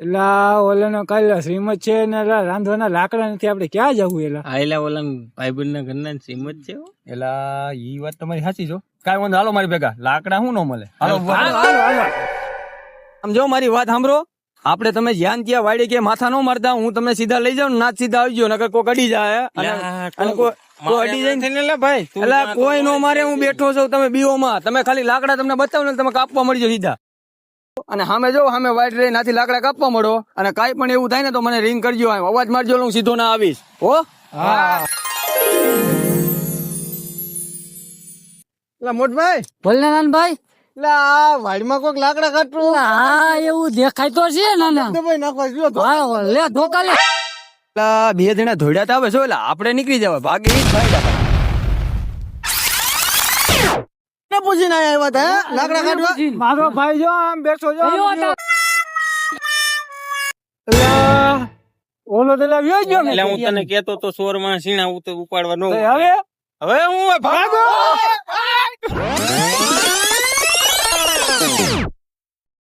એલા ઓલાનો કાલે શ્રીમત છે ને રાંધવાના લાકડા નથી, આપણે ક્યાં જવું? એલા આયલા ઓલા ભાઈબંધ ના ઘરના શ્રીમત છે. એલા ઈ વાત તમારી સાચી છો. કાંઈ વાંધો, હાલો મારી ભેગા. લાકડા શું ન મળે. હાલો આમ જો મારી વાત સાંભળો. આપણે તમે જ્યાં ત્યાં વાડી કે માથા નો મારતા, હું તમને સીધા લઈ જાઉં, નાચ સીધા આવી ગયો, નકર કોઈ અડી જાય અને કોઈ અડી જાય ભાઈ. એટલે કોઈ નો મારે, હું બેઠો છું, તમે બીઓમાં. તમે ખાલી લાકડા તમને બતાવો ને તમે કાપવા મળજો સીધા. અને સામે જો સામે વાઈટ રહી નાથી લાકડા કાપવા મળો, અને કાંઈ પણ એવું થાય ને તો મને રિંગ કરજો, અવાજ મારજો, હું સીધો ના આવીશ. હો મોટભાઈ, બોલને નાનભાઈ. વાડીમાં કોઈક લાકડા કાઢતું. હા એવું દેખાય તો છે નાના. લે ધોકા લે. બે જણા ધોડ્યા આવે છો, એટલે આપણે નીકળી જવાય, ભાગે ઈ જ ફાયદા. પૂછીને આવ્યા હતા લાકડા કાઢવા. મારો ભાઈ જો આમ બેઠો જો. ઓલો તો લાવ્યો જ એટલે હું તને કેતો તો સોર માં સીણા ઉપાડવા નો. હવે હવે હું ભાગો.